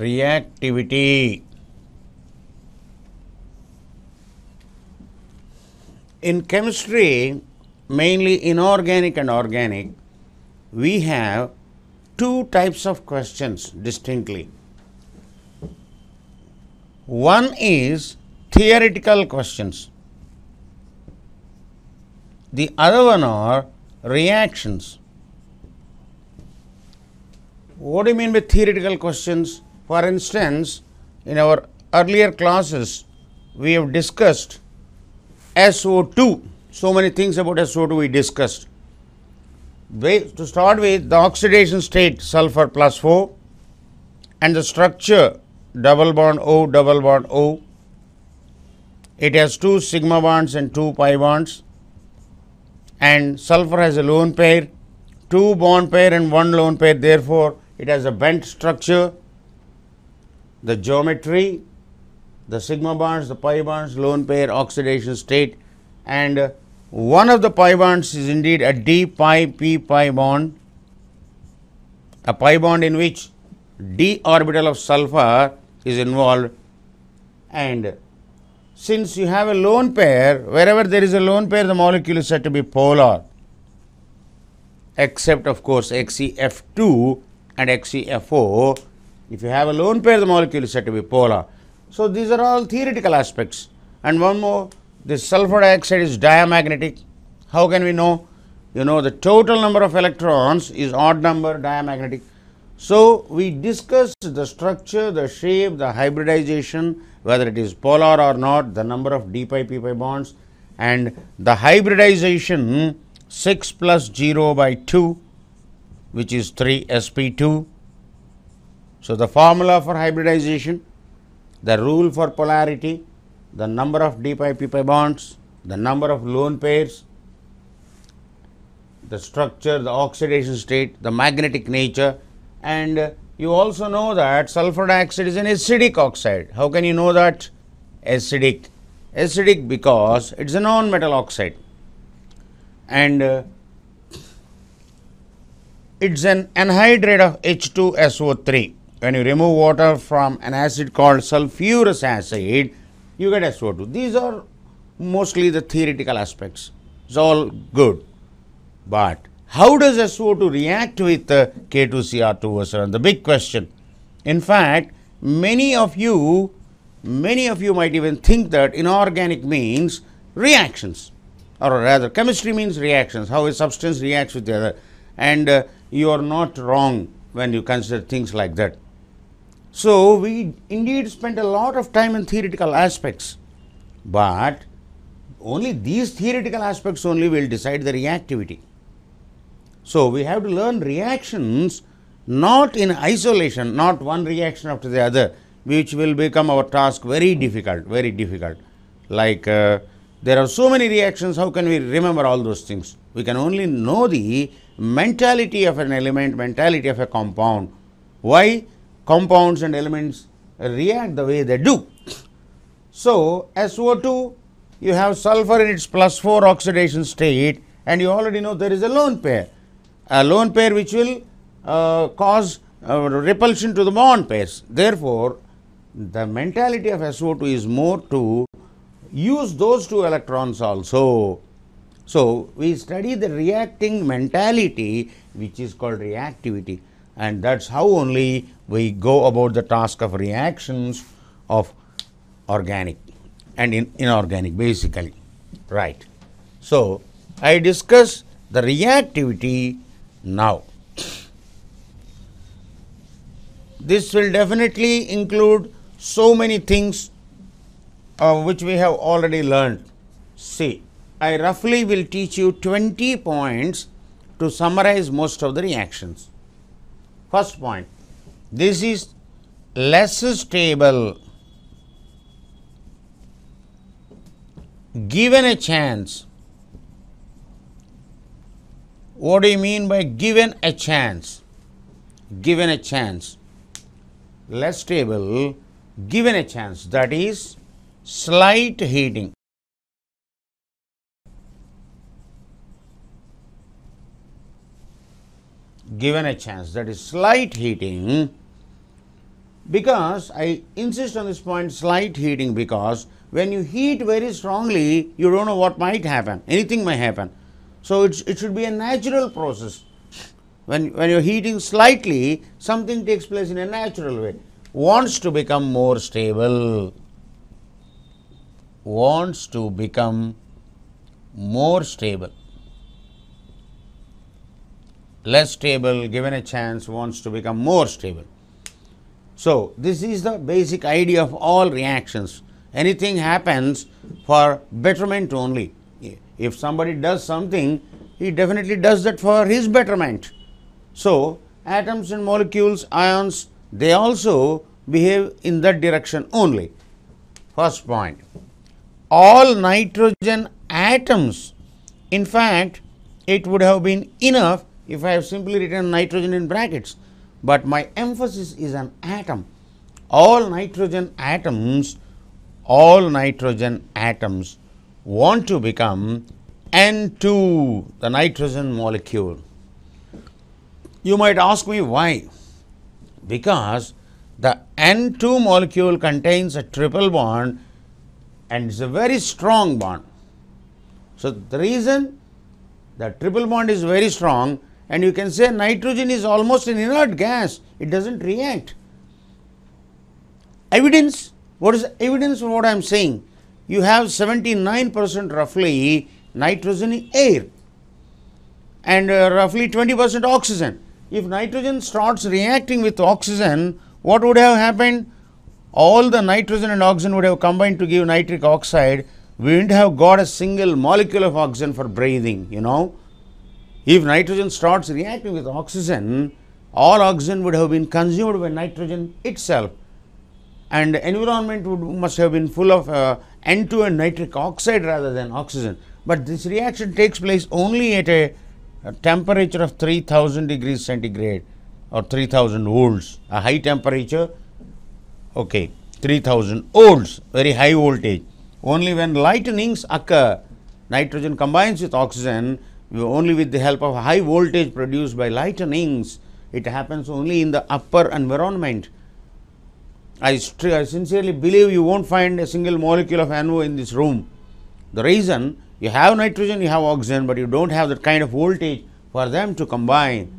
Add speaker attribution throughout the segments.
Speaker 1: reactivity. In chemistry, mainly inorganic and organic, we have two types of questions distinctly. One is theoretical questions. The other one are reactions. What do you mean by theoretical questions? For instance, in our earlier classes, we have discussed SO2. So many things about SO2 we discussed. To start with, the oxidation state sulfur plus 4 and the structure double bond O, double bond O. It has 2 sigma bonds and 2 pi bonds, and sulfur has a lone pair, 2 bond pair and 1 lone pair, therefore it has a bent structure. The geometry, the sigma bonds, the pi bonds, lone pair, oxidation state, and one of the pi bonds is indeed a d pi p pi bond, a pi bond in which d orbital of sulfur is involved. And since you have a lone pair, wherever there is a lone pair, the molecule is said to be polar, except of course XeF2 and XeFO. If you have a lone pair, the molecule is said to be polar. So these are all theoretical aspects. And one more, this sulfur dioxide is diamagnetic. How can we know? You know, the total number of electrons is odd number, diamagnetic. So we discussed the structure, the shape, the hybridization, whether it is polar or not, the number of d pi p pi bonds, and the hybridization 6 plus 0 by 2, which is 3 sp2. So the formula for hybridization, the rule for polarity, the number of d pi p pi bonds, the number of lone pairs, the structure, the oxidation state, the magnetic nature, and you also know that sulfur dioxide is an acidic oxide. How can you know that? Acidic. Acidic because it is a non-metal oxide, and it is an anhydride of H2SO3. When you remove water from an acid called sulfurous acid, you get SO2. These are mostly the theoretical aspects. It's all good. But how does SO2 react with K2Cr2O7? The big question. In fact, many of you might even think that inorganic means reactions, or rather chemistry means reactions, how a substance reacts with the other, and you are not wrong when you consider things like that. So we indeed spent a lot of time in theoretical aspects, but only these theoretical aspects only will decide the reactivity. So we have to learn reactions not in isolation, not one reaction after the other, which will become our task very difficult, very difficult. Like there are so many reactions, how can we remember all those things? We can only know the mentality of an element, mentality of a compound, why compounds and elements react the way they do. So SO2, you have sulfur in its plus 4 oxidation state, and you already know there is a lone pair which will cause repulsion to the bond pairs. Therefore, the mentality of SO2 is more to use those 2 electrons also. So we study the reacting mentality, which is called reactivity, and that's how only we go about the task of reactions of organic and inorganic basically, right. So I discuss the reactivity now. This will definitely include so many things which we have already learned. See, I roughly will teach you 20 points to summarize most of the reactions. First point, this is less stable. Given a chance. What do you mean by given a chance? Given a chance. Less stable, given a chance, that is slight heating. Given a chance, that is slight heating, Because I insist on this point, slight heating, because when you heat very strongly, you don't know what might happen. Anything may happen. So it should be a natural process. When you're heating slightly, something takes place in a natural way. Wants to become more stable. Wants to become more stable. Less stable, given a chance, wants to become more stable. So this is the basic idea of all reactions. Anything happens for betterment only. If somebody does something, he definitely does that for his betterment. So atoms and molecules, ions, they also behave in that direction only. First point, all nitrogen atoms, in fact, it would have been enough if I have simply written nitrogen in brackets, but my emphasis is on atom. All nitrogen atoms want to become N2, the nitrogen molecule. You might ask me why? Because the N2 molecule contains a triple bond and it's a very strong bond. So the reason the triple bond is very strong, and you can say nitrogen is almost an inert gas, it doesn't react. Evidence, what is the evidence of what I am saying? You have 79% roughly nitrogen in air and roughly 20% oxygen. If nitrogen starts reacting with oxygen, what would have happened? All the nitrogen and oxygen would have combined to give nitric oxide. We wouldn't have got a single molecule of oxygen for breathing, you know. If nitrogen starts reacting with oxygen, all oxygen would have been consumed by nitrogen itself, and the environment must have been full of N2 and nitric oxide rather than oxygen. But this reaction takes place only at a temperature of 3000 degrees centigrade or 3000 volts, a high temperature, okay, 3000 volts, very high voltage. Only when lightnings occur, nitrogen combines with oxygen, only with the help of high voltage produced by lightnings. It happens only in the upper environment. I sincerely believe you won't find a single molecule of NO in this room. The reason, you have nitrogen, you have oxygen, but you don't have that kind of voltage for them to combine.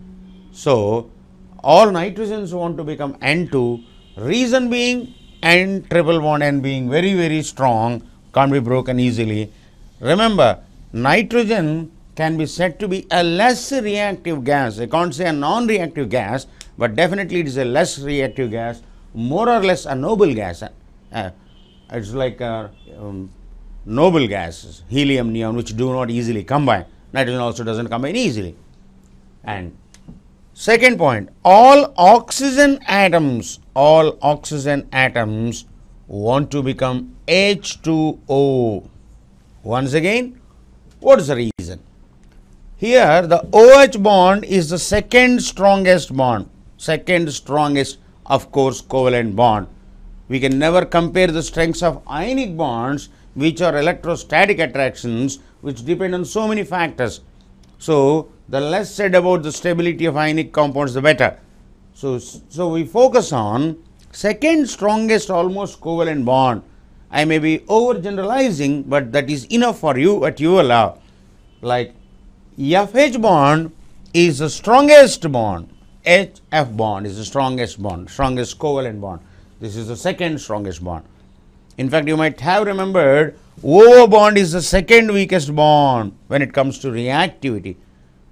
Speaker 1: So all nitrogens want to become N2, reason being N triple bond N being very, very strong, can't be broken easily. Remember, nitrogen can be said to be a less reactive gas. I can't say a non-reactive gas, but definitely it is a less reactive gas, more or less a noble gas. It's like noble gases, helium, neon, which do not easily combine. Nitrogen also doesn't combine easily. And second point, all oxygen atoms want to become H2O. Once again, what is the reason? Here the OH bond is the second strongest bond, of course, covalent bond. We can never compare the strengths of ionic bonds, which are electrostatic attractions, which depend on so many factors. So the less said about the stability of ionic compounds, the better. So we focus on second strongest almost covalent bond. I may be overgeneralizing, but that is enough for you at your level. Like FH bond is the strongest bond, HF bond is the strongest bond, strongest covalent bond. This is the second strongest bond. In fact, you might have remembered O bond is the second weakest bond when it comes to reactivity.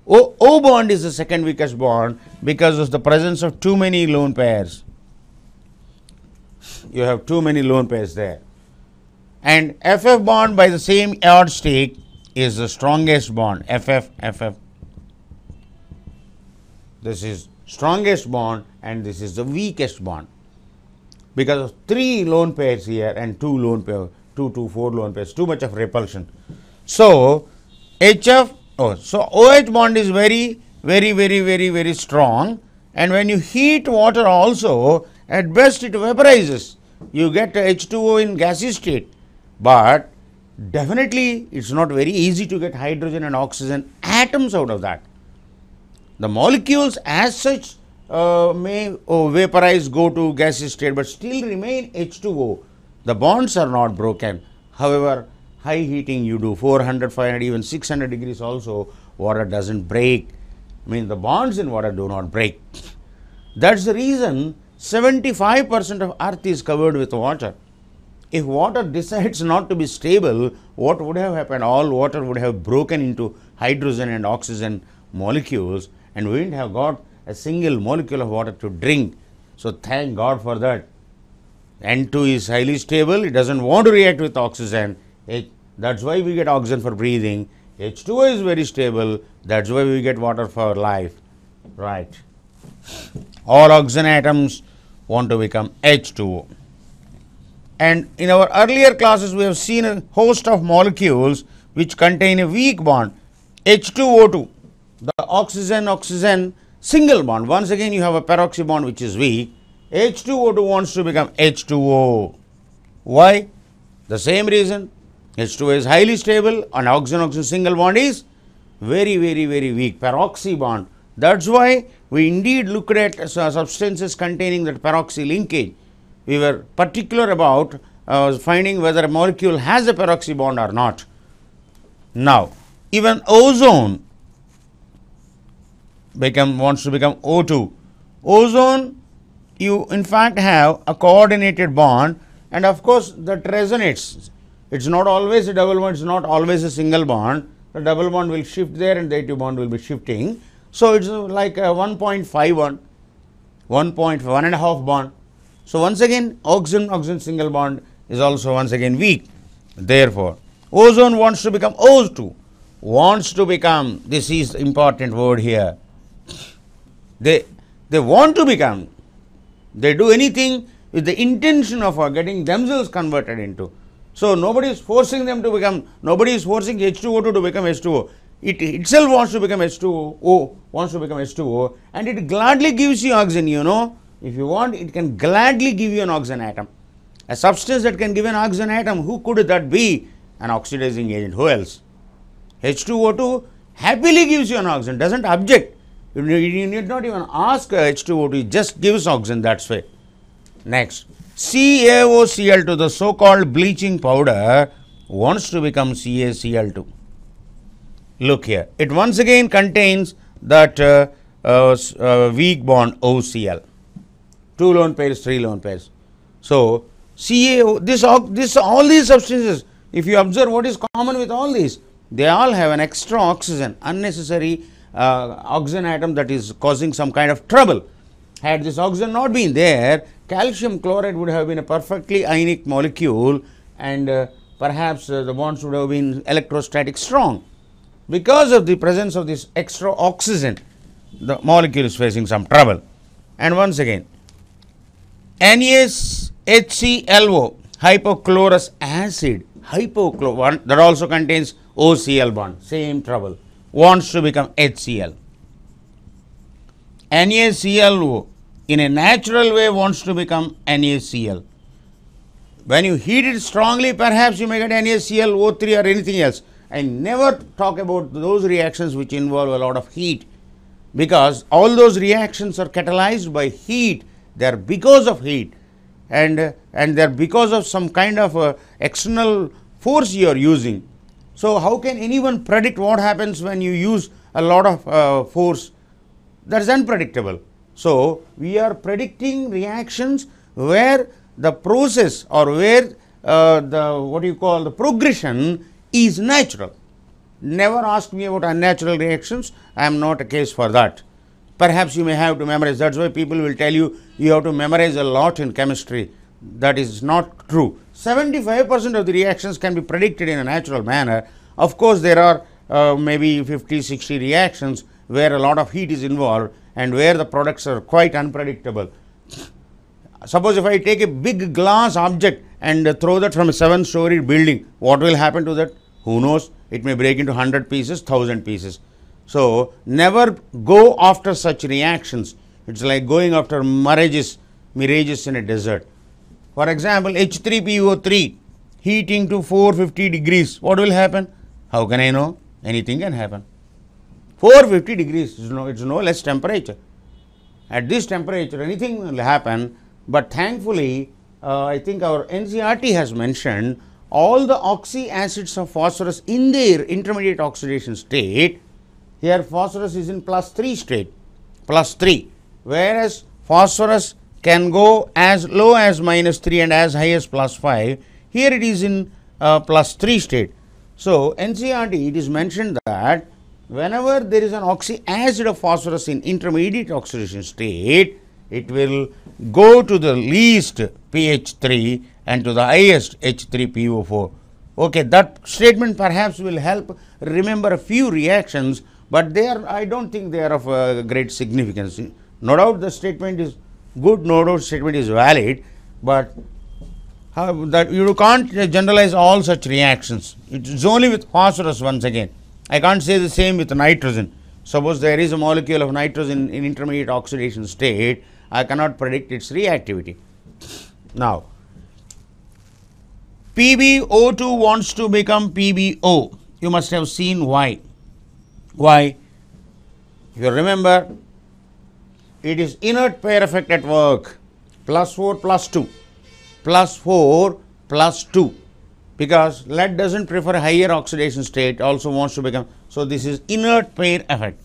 Speaker 1: O bond is the second weakest bond because of the presence of too many lone pairs. You have too many lone pairs there. And FF bond by the same yardstick is the strongest bond, FF. This is strongest bond and this is the weakest bond. Because of 3 lone pairs here and 2 lone pairs, 2 to 4 lone pairs, too much of repulsion. So OH bond is very strong, and when you heat water also, at best it vaporizes. You get H2O in gaseous state, but definitely it's not very easy to get hydrogen and oxygen atoms out of that. The molecules as such may vaporize, go to gaseous state, but still remain H2O. The bonds are not broken. However, high heating you do 400, 500, even 600 degrees also, water doesn't break. I mean, the bonds in water do not break. That's the reason 75% of earth is covered with water. If water decides not to be stable, what would have happened? All water would have broken into hydrogen and oxygen molecules, and we wouldn't have got a single molecule of water to drink. So thank God for that. N2 is highly stable, it doesn't want to react with oxygen. That's why we get oxygen for breathing. H2O is very stable, that's why we get water for life. Right. All oxygen atoms want to become H2O. And in our earlier classes, we have seen a host of molecules which contain a weak bond, H2O2, the oxygen-oxygen single bond. Once again, you have a peroxy bond which is weak. H2O2 wants to become H2O. Why? The same reason. H2O is highly stable and oxygen-oxygen single bond is very, very, very weak, peroxy bond. That's why we indeed looked at substances containing that peroxy linkage. We were particular about finding whether a molecule has a peroxy bond or not. Now, even ozone wants to become O2. Ozone, you in fact have a coordinated bond, and of course that resonates. It's not always a double bond, it's not always a single bond. The double bond will shift there and the A2 bond will be shifting. So it's like a 1.51, 1.5 bond. So once again, oxygen-oxygen single bond is also once again weak. Therefore, ozone wants to become O2. Wants to become, this is the important word here. They want to become. They do anything with the intention of getting themselves converted into. So nobody is forcing them to become, nobody is forcing H2O2 to become H2O. It itself wants to become H2O, wants to become H2O, and it gladly gives you oxygen, you know. If you want, it can gladly give you an oxygen atom. A substance that can give an oxygen atom, who could that be? An oxidizing agent. Who else? H2O2 happily gives you an oxygen, doesn't object. You need not even ask H2O2, it just gives oxygen, that's why. Next, CaOCl2, the so-called bleaching powder, wants to become CaCl2. Look here, it once again contains that weak bond OCl. 2 lone pairs, 3 lone pairs. So, all these substances, if you observe what is common with all these, they all have an extra oxygen, unnecessary oxygen atom that is causing some kind of trouble. Had this oxygen not been there, calcium chloride would have been a perfectly ionic molecule, and perhaps the bonds would have been electrostatic strong. Because of the presence of this extra oxygen, the molecule is facing some trouble. And once again, NaHClO, hypochlorous acid, that also contains OCl bond, same trouble, wants to become HCl. NaClO in a natural way wants to become NaCl. When you heat it strongly, perhaps you may get NaClO3 or anything else. I never talk about those reactions which involve a lot of heat, because all those reactions are catalyzed by heat. They are because of heat, and they are because of some kind of external force you are using. So how can anyone predict what happens when you use a lot of force? That is unpredictable. So we are predicting reactions where the process, or where the progression is natural. Never ask me about unnatural reactions. I am not a case for that. Perhaps you may have to memorize. That's why people will tell you, you have to memorize a lot in chemistry. That is not true. 75% of the reactions can be predicted in a natural manner. Of course, there are maybe 50, 60 reactions where a lot of heat is involved and where the products are quite unpredictable. Suppose if I take a big glass object and throw that from a 7-story building, what will happen to that? Who knows? It may break into 100 pieces, 1000 pieces. So never go after such reactions. It's like going after mirages in a desert. For example, H3PO3 heating to 450 degrees. What will happen? How can I know? Anything can happen. 450 degrees, it's no less temperature. At this temperature, anything will happen, but thankfully, I think our NCERT has mentioned all the oxy acids of phosphorus in their intermediate oxidation state. Here phosphorus is in +3 state, +3, whereas phosphorus can go as low as -3 and as high as +5. Here it is in +3 state. So, NCERT it is mentioned that whenever there is an oxy acid of phosphorus in intermediate oxidation state, it will go to the least pH 3 and to the highest H3PO4. Okay, that statement perhaps will help remember a few reactions, but they are, I don't think they are of great significance. No doubt the statement is good, no doubt statement is valid, but that you can't generalize all such reactions. It is only with phosphorus once again. I can't say the same with nitrogen. Suppose there is a molecule of nitrogen in intermediate oxidation state, I cannot predict its reactivity. Now, PbO2 wants to become PbO. You must have seen why. Why? If you remember, it is inert pair effect at work, +4 +2, +4 +2, because lead doesn't prefer a higher oxidation state, also wants to become, so this is inert pair effect.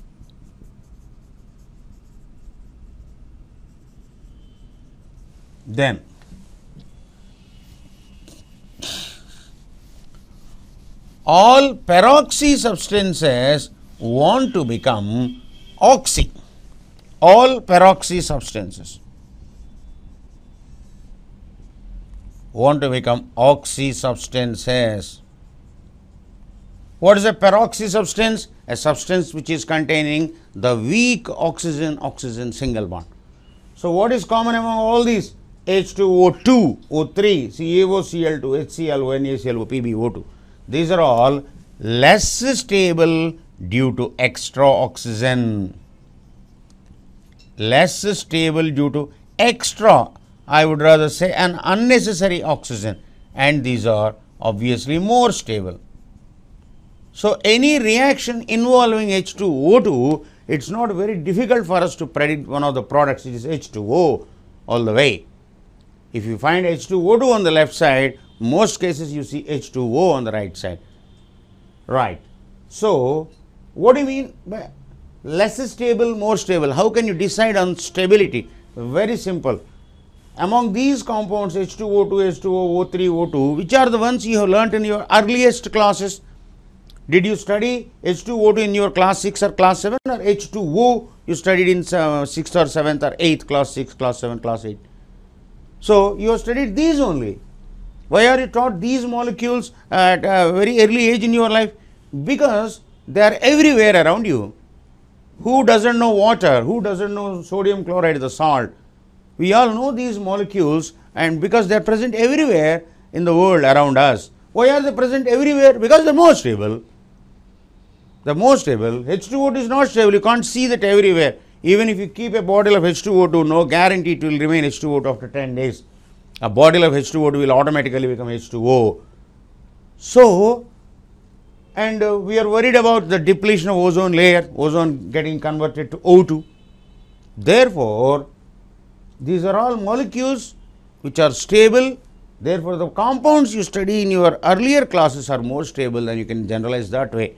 Speaker 1: Then all peroxy substances want to become oxy. All peroxy substances want to become oxy substances. What is a peroxy substance? A substance which is containing the weak oxygen single bond. So, what is common among all these? H2O2, O3, CaO, Cl2, HClO, NaClO, PbO2. These are all less stable due to extra oxygen. Less stable due to extra, I would rather say an unnecessary oxygen, and these are obviously more stable. So, any reaction involving H2O2, it is not very difficult for us to predict one of the products, it is H2O all the way. If you find H2O2 on the left side, most cases you see H2O on the right side. Right. So, what do you mean by less stable, more stable? How can you decide on stability? Very simple. Among these compounds H2O2, H2O, O3, O2, which are the ones you have learnt in your earliest classes? Did you study H2O2 in your class 6 or class 7, or H2O you studied in 6th or 7th or 8th, class 6, class 7, class 8? So, you have studied these only. Why are you taught these molecules at a very early age in your life? Because they are everywhere around you. Who doesn't know water? Who doesn't know sodium chloride, the salt? We all know these molecules, and because they are present everywhere in the world around us. Why are they present everywhere? Because they are more stable. The more stable. H2O2 is not stable. You can't see that everywhere. Even if you keep a bottle of H2O2, no guarantee it will remain H2O2 after 10 days. A bottle of H2O2 will automatically become H2O. So, and we are worried about the depletion of ozone layer, ozone getting converted to O2. Therefore, these are all molecules which are stable. Therefore, the compounds you study in your earlier classes are more stable, and you can generalize that way.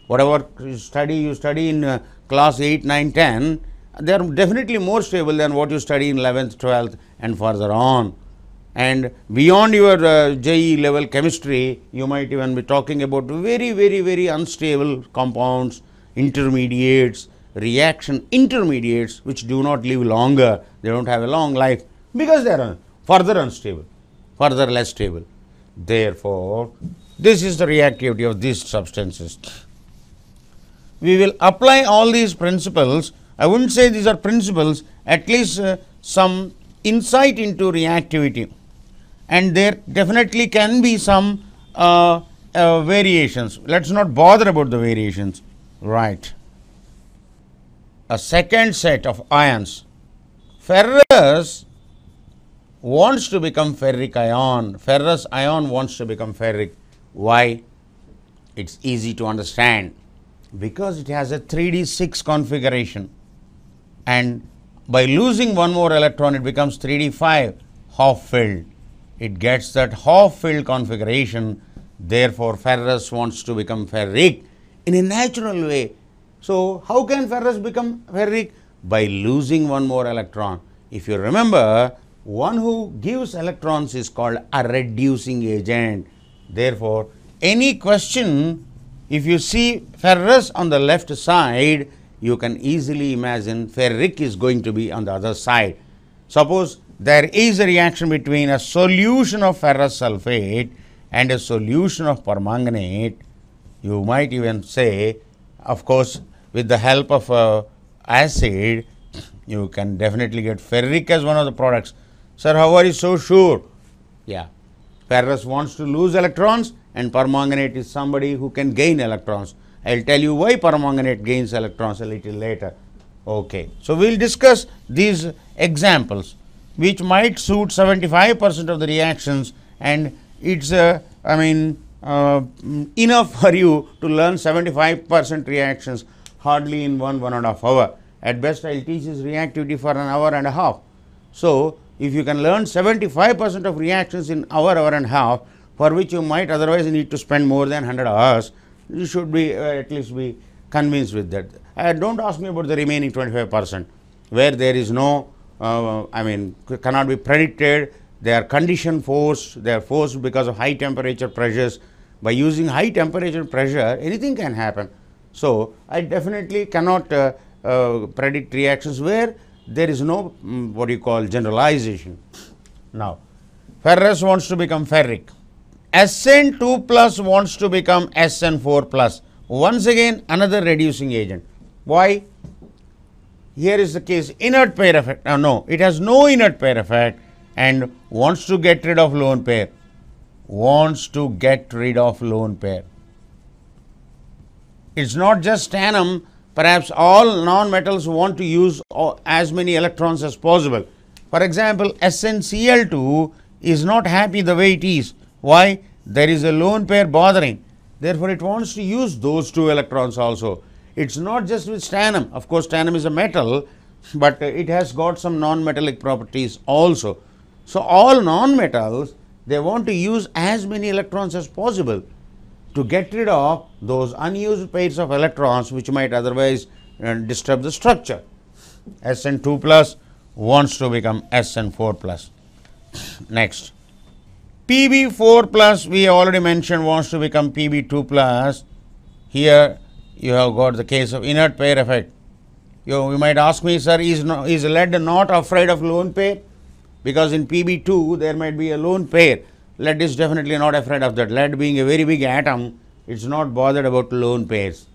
Speaker 1: Whatever you study in class 8, 9, 10, they are definitely more stable than what you study in 11th, 12th and further on. And beyond your JE level chemistry, you might even be talking about very unstable compounds, intermediates, reaction intermediates which do not live longer, they do not have a long life because they are further unstable, further less stable. Therefore, this is the reactivity of these substances. We will apply all these principles. I would not say these are principles, at least some insight into reactivity, and there definitely can be some variations. Let us not bother about the variations. Right. A second set of ions. Ferrous wants to become ferric ion. Ferrous ion wants to become ferric. Why? It is easy to understand. Because it has a 3d6 configuration, and By losing one more electron, it becomes 3d5 half filled. It gets that half filled configuration. Therefore, ferrous wants to become ferric in a natural way. So, how can ferrous become ferric? By losing one more electron. If you remember, one who gives electrons is called a reducing agent. Therefore, any question, if you see ferrous on the left side, you can easily imagine ferric is going to be on the other side. Suppose there is a reaction between a solution of ferrous sulfate and a solution of permanganate. You might even say, of course, with the help of acid, you can definitely get ferric as one of the products. Sir, how are you so sure? Yeah, ferrous wants to lose electrons and permanganate is somebody who can gain electrons. I will tell you why permanganate gains electrons a little later. Okay, so we will discuss these examples which might suit 75% of the reactions, and it's enough for you to learn 75% reactions hardly in 1.5 hours. At best, I will teach this reactivity for an hour and a half. So, if you can learn 75% of reactions in hour and a half, for which you might otherwise need to spend more than 100 hours, you should be at least be convinced with that. Don't ask me about the remaining 25%, where there is no, cannot be predicted. They are condition forced. They are forced because of high temperature pressures. By using high temperature pressure, anything can happen. So, I definitely cannot predict reactions where there is no what you call generalization. Now, ferrous wants to become ferric. SN2 plus wants to become SN4 plus. Once again, another reducing agent. Why? Here is the case, inert pair effect. No, it has no inert pair effect and wants to get rid of lone pair. Wants to get rid of lone pair. It's not just tandem. Perhaps all non-metals want to use as many electrons as possible. For example, SnCl2 is not happy the way it is. Why? There is a lone pair bothering. Therefore, it wants to use those 2 electrons also. It's not just with tandem. Of course, tandem is a metal, but it has got some non-metallic properties also. So, all non-metals, they want to use as many electrons as possible to get rid of those unused pairs of electrons which might otherwise disturb the structure. Sn2 plus wants to become Sn4 plus. Next, Pb4 plus we already mentioned wants to become Pb2 plus. Here you have got the case of inert pair effect. You might ask me, sir, is lead not afraid of lone pair? Because in Pb2 there might be a lone pair. Lead is definitely not afraid of that. Lead being a very big atom, it's not bothered about lone pairs.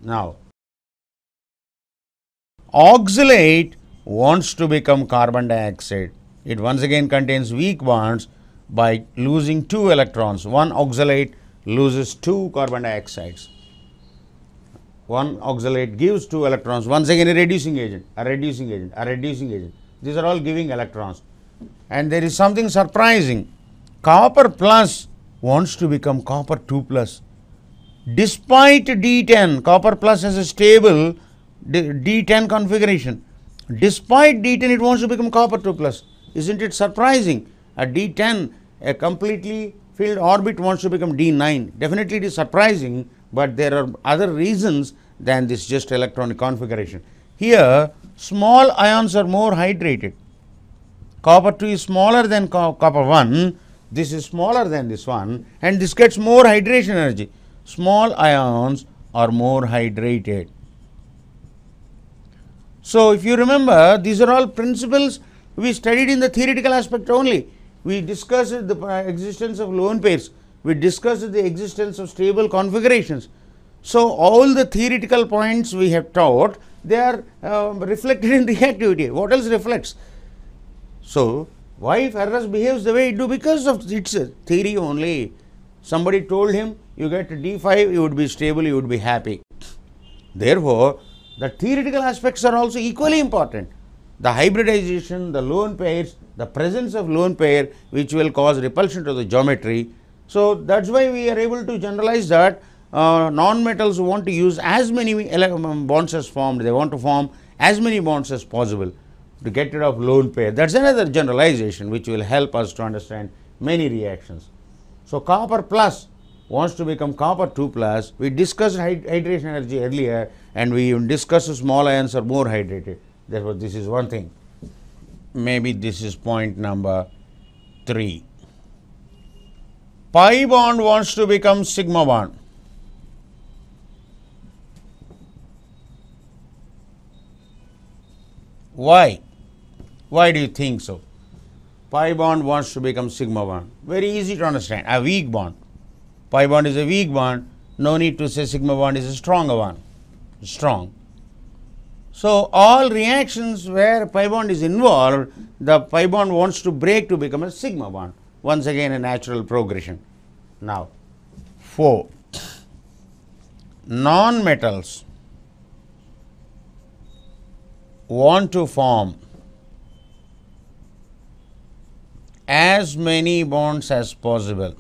Speaker 1: Now, oxalate wants to become carbon dioxide. It once again contains weak bonds by losing 2 electrons. One oxalate loses 2 carbon dioxides. One oxalate gives 2 electrons. Once again a reducing agent, a reducing agent, a reducing agent. These are all giving electrons. And there is something surprising. Copper plus wants to become copper 2 plus. Despite D10, copper plus has a stable D10 configuration. Despite D10, it wants to become copper 2 plus. Isn't it surprising? A D10, a completely filled orbit wants to become D9. Definitely it is surprising, but there are other reasons than this just electronic configuration. Here, small ions are more hydrated. Copper 2 is smaller than copper 1. This is smaller than this one, and this gets more hydration energy. Small ions are more hydrated. So, if you remember, these are all principles we studied in the theoretical aspect only. We discussed the existence of lone pairs. We discussed the existence of stable configurations. So, all the theoretical points we have taught, they are reflected in reactivity. What else reflects? So, why ferrous behaves the way it do? Because of its theory only. Somebody told him, you get D5, you would be stable, you would be happy. Therefore, the theoretical aspects are also equally important. The hybridization, the lone pairs, the presence of lone pair, which will cause repulsion to the geometry. So, that is why we are able to generalize that non-metals want to use as many bonds as formed. They want to form as many bonds as possible. to get rid of lone pair. That's another generalization which will help us to understand many reactions. So, copper plus wants to become copper 2 plus. We discussed hydration energy earlier, and we discussed small ions are more hydrated. Therefore, this is one thing. Maybe this is point number 3. Pi bond wants to become sigma bond. Why? Why do you think so? Pi bond wants to become sigma bond. Very easy to understand. A weak bond. Pi bond is a weak bond. No need to say sigma bond is a stronger one. Strong. So, all reactions where pi bond is involved, the pi bond wants to break to become a sigma bond. Once again, a natural progression. Now, 4. Non-metals want to form as many bonds as possible.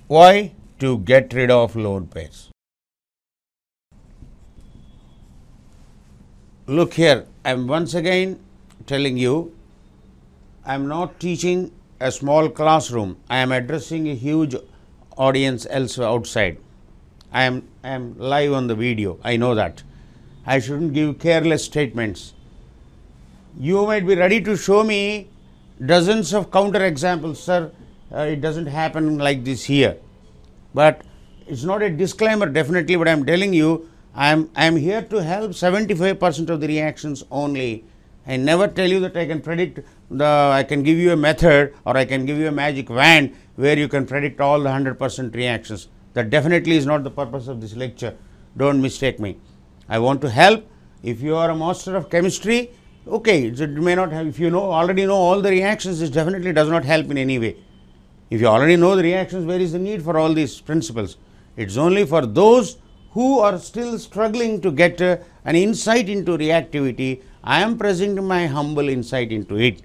Speaker 1: Why? To get rid of lone pairs. Look here, I am once again telling you, I am not teaching a small classroom. I am addressing a huge audience elsewhere outside. I am live on the video. I know that. I shouldn't give careless statements. You might be ready to show me dozens of counter examples, sir. It doesn't happen like this here. But it's not a disclaimer definitely, but I am telling you, I am here to help 75% of the reactions only. I never tell you that I can predict I can give you a method or I can give you a magic wand where you can predict all the 100% reactions. That definitely is not the purpose of this lecture. Don't mistake me. I want to help. If you are a master of chemistry, okay, it may not have, if you already know all the reactions, this definitely does not help in any way. If you already know the reactions, where is the need for all these principles? It's only for those who are still struggling to get an insight into reactivity. I am presenting my humble insight into it.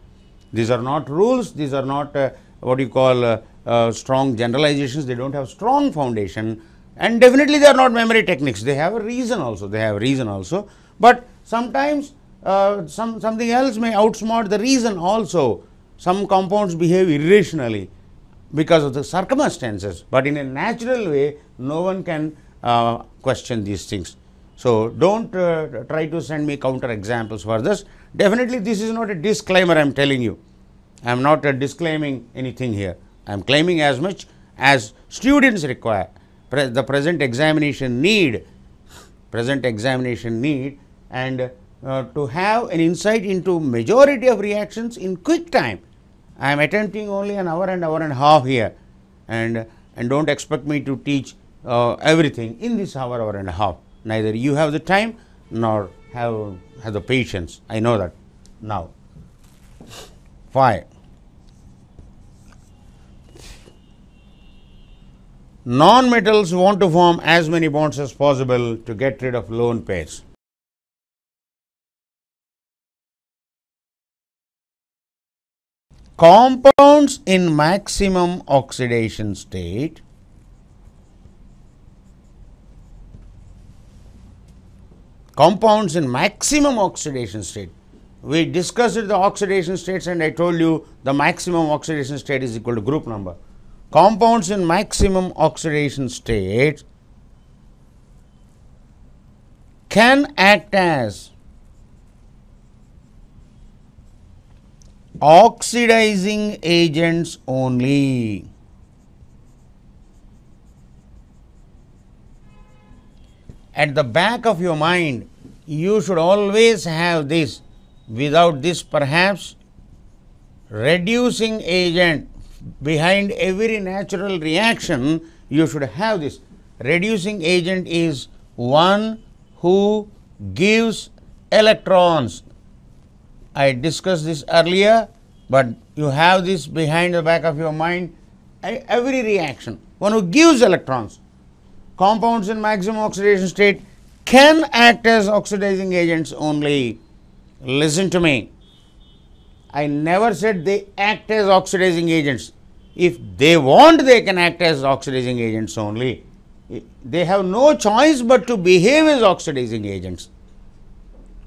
Speaker 1: These are not rules, these are not what you call strong generalizations, they don't have strong foundation, and definitely they are not memory techniques. They have a reason also, but sometimes something else may outsmart the reason also. Some compounds behave irrationally because of the circumstances, but in a natural way no one can question these things. So, don't try to send me counter examples for this. Definitely this is not a disclaimer, I am telling you. I am not disclaiming anything here. I am claiming as much as students require. The present examination need and to have an insight into majority of reactions in quick time. I am attempting only an hour and a half here, and don't expect me to teach everything in this hour and a half. Neither you have the time nor have the patience. I know that. Now, 5. Non-metals want to form as many bonds as possible to get rid of lone pairs. Compounds in maximum oxidation state we discussed the oxidation states, and I told you the maximum oxidation state is equal to group number. Compounds in maximum oxidation state can act as oxidizing agents only. At the back of your mind, you should always have this. Without this, perhaps reducing agent behind every natural reaction, you should have this. Reducing agent is one who gives electrons. I discussed this earlier, but you have this behind the back of your mind. Every reaction, one who gives electrons. Compounds in maximum oxidation state can act as oxidizing agents only. Listen to me. I never said they act as oxidizing agents. if they want, they can act as oxidizing agents only. They have no choice but to behave as oxidizing agents.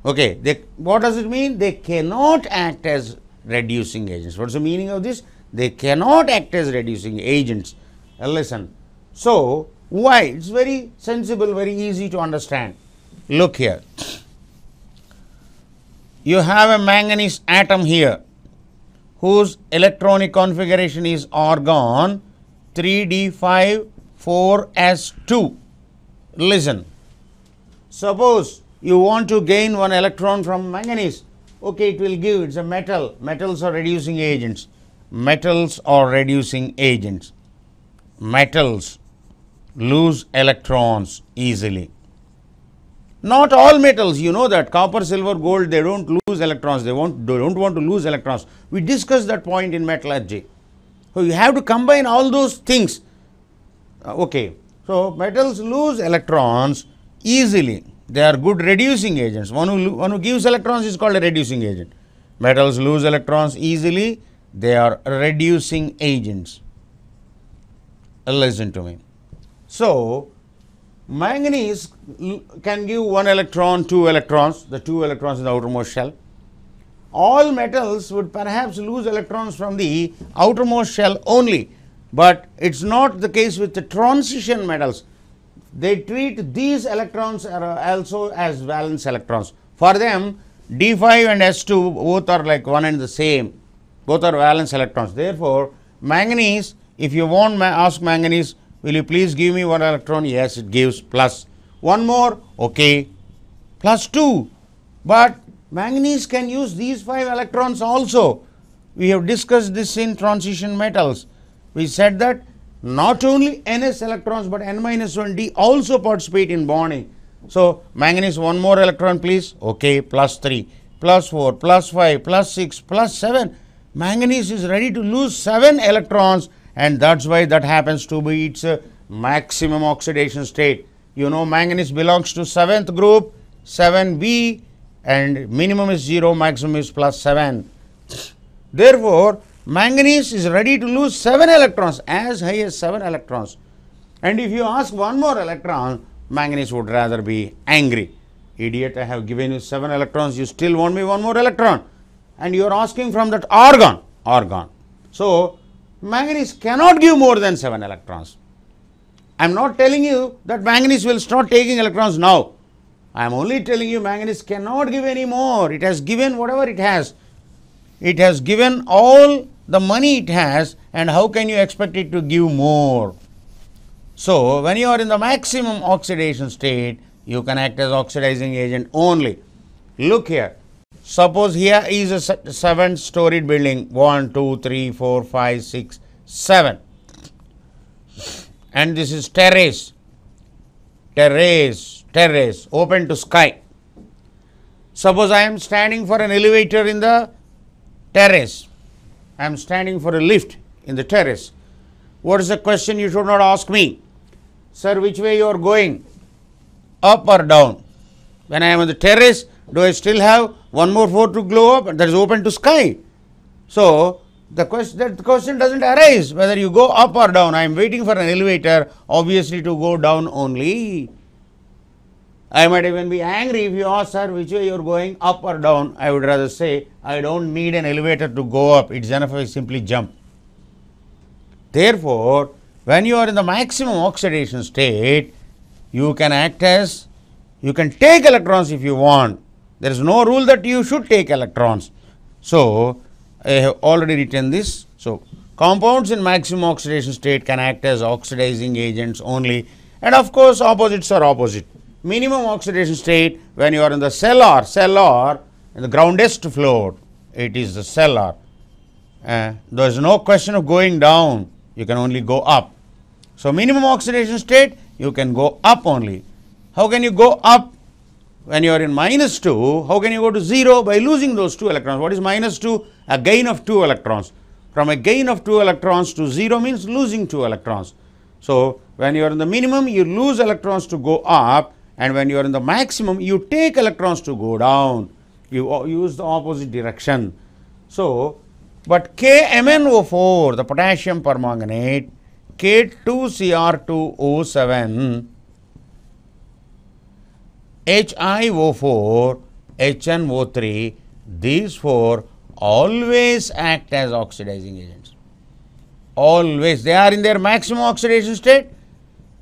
Speaker 1: Okay, what does it mean? They cannot act as reducing agents. What is the meaning of this? They cannot act as reducing agents. Listen. So, why? It's very sensible, very easy to understand. Look here. You have a manganese atom here whose electronic configuration is argon 3d5 4s2. Listen. Suppose you want to gain one electron from manganese. Okay, it will give, it's a metal. Metals are reducing agents. Metals are reducing agents. Metals lose electrons easily. Not all metals, you know that. Copper, silver, gold, they don't lose electrons. They don't want to lose electrons. We discussed that point in metallurgy. So, you have to combine all those things. Okay. So, metals lose electrons easily. They are good reducing agents. One who gives electrons is called a reducing agent. Metals lose electrons easily. They are reducing agents. Listen to me. So, manganese can give 1 electron, 2 electrons, the 2 electrons in the outermost shell. All metals would perhaps lose electrons from the outermost shell only, but it is not the case with the transition metals. They treat these electrons also as valence electrons. For them, D5 and S2 both are like one and the same, both are valence electrons. Therefore, manganese, if you want ask manganese, will you please give me 1 electron? Yes, it gives plus. One more, okay, plus 2. But manganese can use these 5 electrons also. We have discussed this in transition metals. We said that not only Ns electrons but N-1D also participate in bonding. So, manganese 1 more electron please, okay, plus 3, plus 4, plus 5, plus 6, plus 7. Manganese is ready to lose 7 electrons, and that's why that happens to be its maximum oxidation state. You know, manganese belongs to 7th group, 7B, and minimum is 0, maximum is plus 7. Therefore, manganese is ready to lose 7 electrons, as high as 7 electrons. And if you ask 1 more electron, manganese would rather be angry. Idiot, I have given you 7 electrons, you still want me 1 more electron. And you are asking from that argon. So, manganese cannot give more than 7 electrons. I am not telling you that manganese will start taking electrons now. I am only telling you manganese cannot give any more. It has given whatever it has. It has given all the money it has, and how can you expect it to give more? So, when you are in the maximum oxidation state, you can act as oxidizing agent only. Look here. Suppose here is a 7-storied building, 1, 2, 3, 4, 5, 6, 7. And this is terrace, open to sky. Suppose I am standing for an elevator in the terrace. I am standing for a lift in the terrace. What is the question you should not ask me? Sir, which way you are going? Up or down? When I am on the terrace, do I still have 1 more floor to go up? That is open to sky. So, the question doesn't arise whether you go up or down. I am waiting for an elevator, obviously to go down only. I might even be angry if you ask, sir, which way you are going, up or down. I would rather say, I don't need an elevator to go up. It's enough if I simply jump. Therefore, when you are in the maximum oxidation state, you can take electrons if you want. There is no rule that you should take electrons. So, I have already written this. So, compounds in maximum oxidation state can act as oxidizing agents only, and of course, opposites are opposite. Minimum oxidation state, when you are in the cellar, in the groundest floor, it is the cellar. There is no question of going down, you can only go up. So, minimum oxidation state, you can go up only. How can you go up? When you are in minus 2, how can you go to 0? By losing those 2 electrons. What is minus 2? A gain of 2 electrons. From a gain of 2 electrons to 0 means losing 2 electrons. So, when you are in the minimum, you lose electrons to go up, and when you are in the maximum, you take electrons to go down. You use the opposite direction. So, But KMnO4, the potassium permanganate, K2Cr2O7, HiO4, HNO3, these four always act as oxidizing agents. Always. They are in their maximum oxidation state.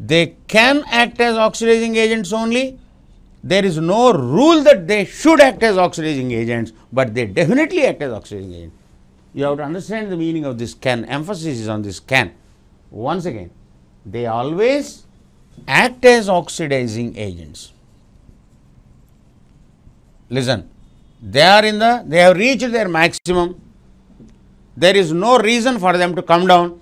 Speaker 1: They can act as oxidizing agents only. There is no rule that they should act as oxidizing agents, but they definitely act as oxidizing agents. You have to understand the meaning of this can. Emphasis is on this can. Once again, they always act as oxidizing agents. Listen, they have reached their maximum. There is no reason for them to come down.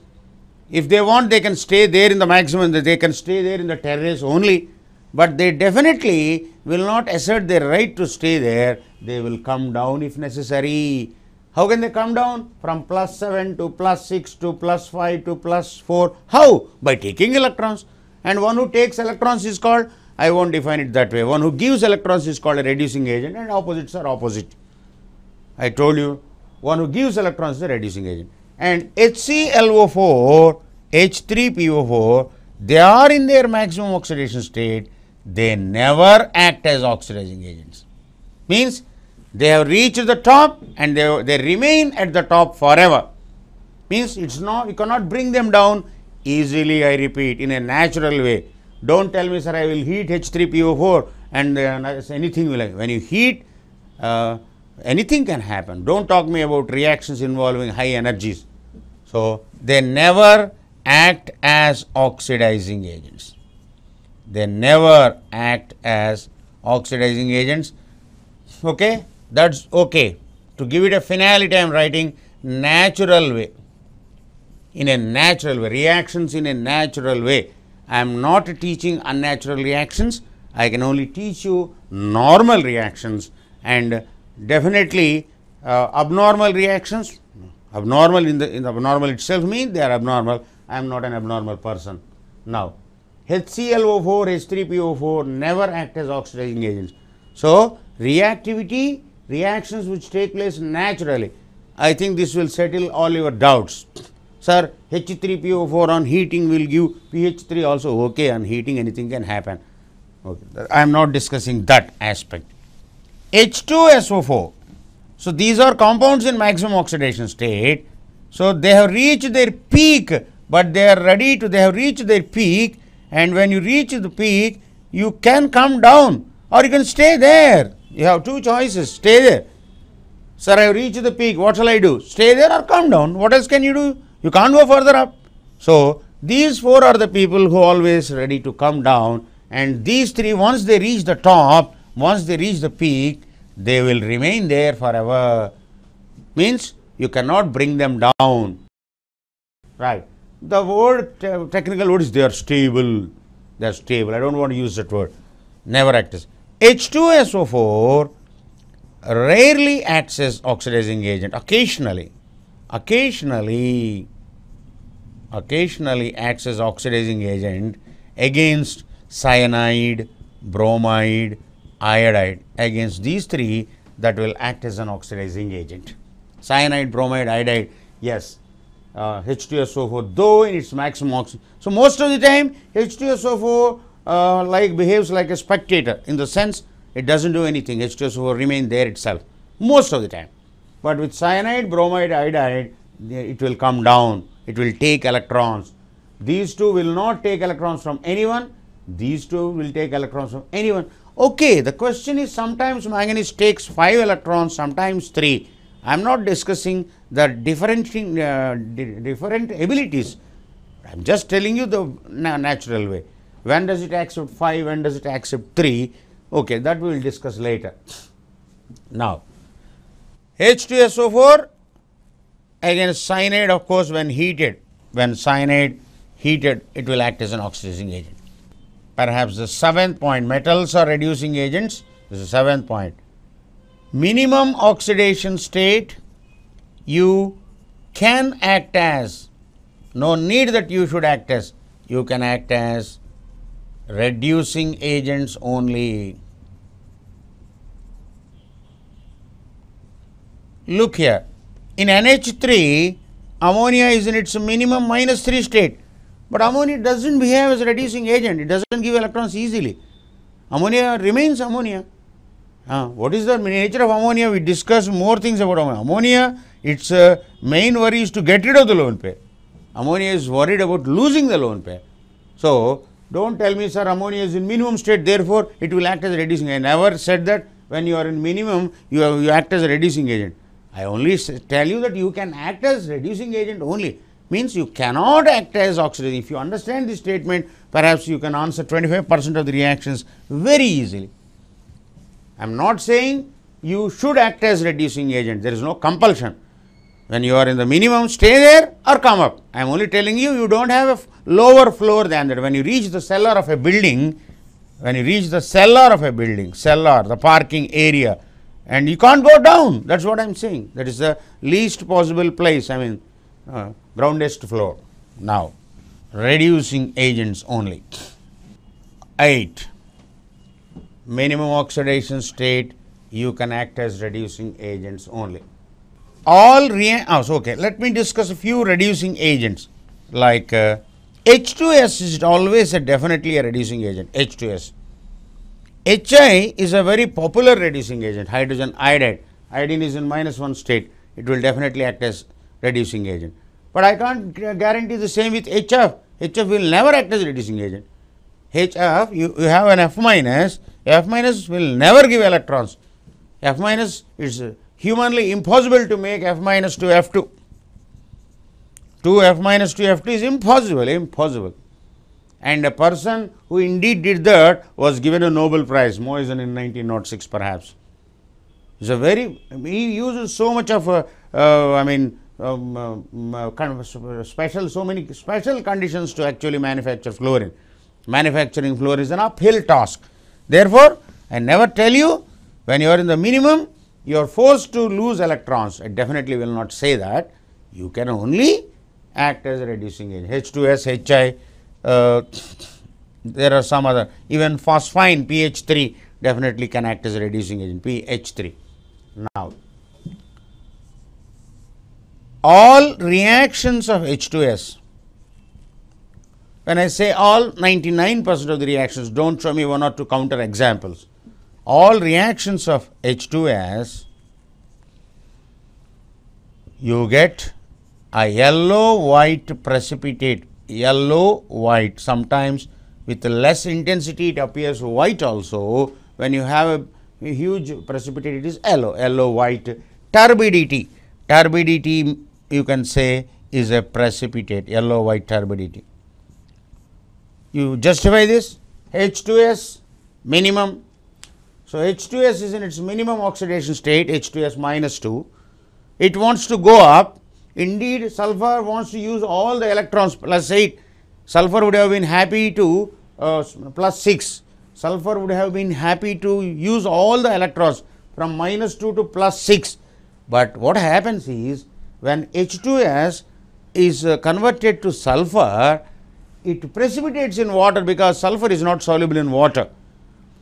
Speaker 1: If they want, they can stay there in the maximum, they can stay there in the terrace only. But they definitely will not assert their right to stay there. They will come down if necessary. How can they come down? From +7 to +6 to +5 to +4. How? By taking electrons. And one who takes electrons is called, I won't define it that way, one who gives electrons is called a reducing agent, and opposites are opposite. I told you, one who gives electrons is a reducing agent. And HClO4, H3PO4, they are in their maximum oxidation state. They never act as oxidizing agents. Means they have reached the top and they remain at the top forever. Means it's not, you cannot bring them down easily, I repeat, in a natural way. Don't tell me, sir, I will heat H3PO4 and anything will happen. When you heat, anything can happen. Don't talk me about reactions involving high energies. So they never act as oxidizing agents. They never act as oxidizing agents. Okay, that's okay. To give it a finality, I am writing natural way. In a natural way, reactions in a natural way. I am not teaching unnatural reactions. I can only teach you normal reactions, and definitely abnormal reactions. Abnormal in the abnormal itself means they are abnormal. I am not an abnormal person. Now, HClO4, H3PO4 never act as oxidizing agents. So, reactivity, reactions which take place naturally. I think this will settle all your doubts. Sir, H3PO4 on heating will give pH3 also. Okay, on heating anything can happen. Okay. I am not discussing that aspect. H2SO4. So, these are compounds in maximum oxidation state. So, they have reached their peak, but they are ready to, they have reached their peak, and when you reach the peak, you can come down or you can stay there. You have two choices, stay there. Sir, I have reached the peak, what shall I do? Stay there or come down? What else can you do? You can't go further up. So, these four are the people who are always ready to come down, and these three, once they reach the top, once they reach the peak, they will remain there forever. Means you cannot bring them down. Right. The word, technical word is they are stable. They are stable. I don't want to use that word. Never act as. H2SO4 rarely acts as oxidizing agent. Occasionally acts as oxidizing agent against cyanide, bromide, iodide. Against these three, that will act as an oxidizing agent. Cyanide, bromide, iodide, yes. H2SO4, though in its maximum oxidation. So, most of the time H2SO4 behaves like a spectator, in the sense it does not do anything. H2SO4 remains there itself most of the time. But with cyanide, bromide, iodide, it will come down, it will take electrons. These two will not take electrons from anyone, these two will take electrons from anyone. Okay, the question is, sometimes manganese takes 5 electrons, sometimes 3. I am not discussing the different abilities. I am just telling you the natural way. When does it accept 5, when does it accept 3? Okay, that we will discuss later. Now, H2SO4 against cyanide, of course, when heated, when cyanide heated, it will act as an oxidizing agent. Perhaps the 7th point, metals are reducing agents. This is the 7th point. Minimum oxidation state, you can act as, no need that you should act as, you can act as reducing agents only. Look here, In NH3, ammonia is in its minimum -3 state, but ammonia doesn't behave as a reducing agent. It doesn't give electrons easily. Ammonia remains ammonia. What is the nature of ammonia? We discussed more things about ammonia. Ammonia, its main worry is to get rid of the lone pair. Ammonia is worried about losing the lone pair. So, don't tell me, sir, ammonia is in minimum state, therefore it will act as a reducing agent. I never said that when you are in minimum, you act as a reducing agent. I only tell you that you can act as reducing agent only. Means you cannot act as oxidizing. If you understand this statement, perhaps you can answer 25% of the reactions very easily. I am not saying you should act as reducing agent. There is no compulsion. When you are in the minimum, stay there or come up. I am only telling you, you don't have a lower floor than that. When you reach the cellar of a building, cellar, the parking area, and you can't go down. That's what I am saying. That is the least possible place. I mean, groundest floor. Now, reducing agents only. 8. Minimum oxidation state, you can act as reducing agents only. Okay, let me discuss a few reducing agents. Like H2S is always definitely a reducing agent, H2S. HI is a very popular reducing agent, hydrogen iodide. Iodine is in -1 state, it will definitely act as reducing agent. But I can't guarantee the same with HF. HF will never act as reducing agent. HF, you have an F minus, F minus will never give electrons. F minus is humanly impossible to make F minus to F2. 2F minus to F2 is impossible. And a person who indeed did that was given a Nobel Prize, Moisen in 1906 perhaps. He uses so much of so many special conditions to actually manufacture fluorine. Manufacturing fluorine is an uphill task. Therefore, I never tell you when you are in the minimum, you are forced to lose electrons. I definitely will not say that. You can only act as a reducing agent. H2S, HI, there are some other, even phosphine PH3 definitely can act as a reducing agent, PH3. Now, all reactions of H2S, when I say all, 99% of the reactions, don't show me 1 or 2 counter examples. All reactions of H2S, you get a yellow-white precipitate, yellow-white. Sometimes with less intensity it appears white also. When you have a huge precipitate, it is yellow-white. Turbidity, you can say is a precipitate, yellow-white turbidity. You justify this, H2S minimum. So, H2S is in its minimum oxidation state, H2S -2. It wants to go up. Indeed, sulfur wants to use all the electrons +8. Sulfur would have been happy to +6. Sulfur would have been happy to use all the electrons from -2 to +6. But what happens is, when H2S is converted to sulfur, it precipitates in water because sulfur is not soluble in water.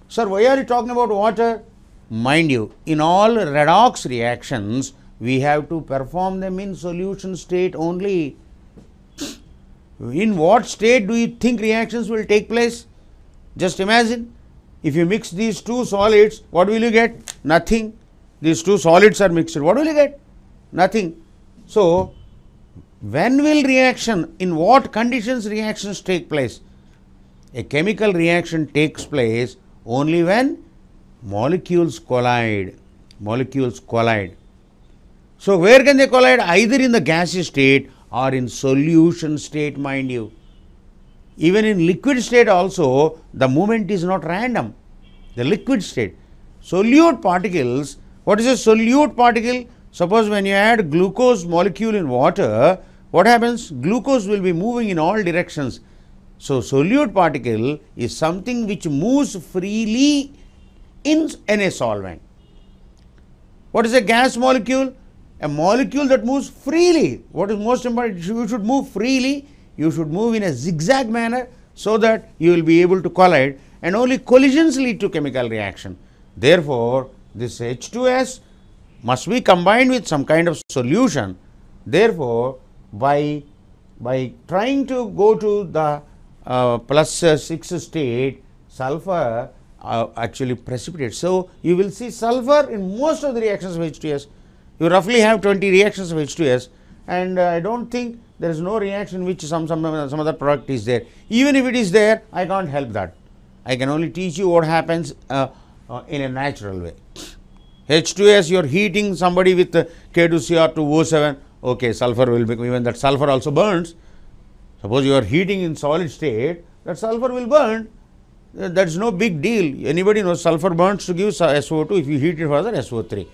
Speaker 1: Sir, why are you talking about water? Mind you, in all redox reactions, we have to perform them in solution state only. In what state do you think reactions will take place? Just imagine, if you mix these two solids, what will you get? Nothing. These two solids are mixed. What will you get? Nothing. So, when will reaction, in what conditions reactions take place? A chemical reaction takes place only when molecules collide. So, where can they collide? Either in the gaseous state or in solution state, mind you. Even in liquid state also, the movement is not random. The liquid state. Solute particles, what is a solute particle? Suppose when you add glucose molecule in water, what happens? Glucose will be moving in all directions. So, solute particle is something which moves freely in a solvent. What is a gas molecule? A molecule that moves freely. What is most important? You should move freely. You should move in a zigzag manner so that you will be able to collide, and only collisions lead to chemical reaction. Therefore, this H2S must be combined with some kind of solution. Therefore, by trying to go to the plus 6 state, sulfur actually precipitates. So, you will see sulfur in most of the reactions of H2S. You roughly have 20 reactions of H2S, and I do not think there is no reaction which some other product is there. Even if it is there, I can't help that. I can only teach you what happens in a natural way. H2S, you are heating somebody with K2Cr2O7, okay, sulfur will become, even that sulfur also burns. Suppose you are heating in solid state, that sulfur will burn. That is no big deal. Anybody knows sulfur burns to give SO2 if you heat it further, SO3.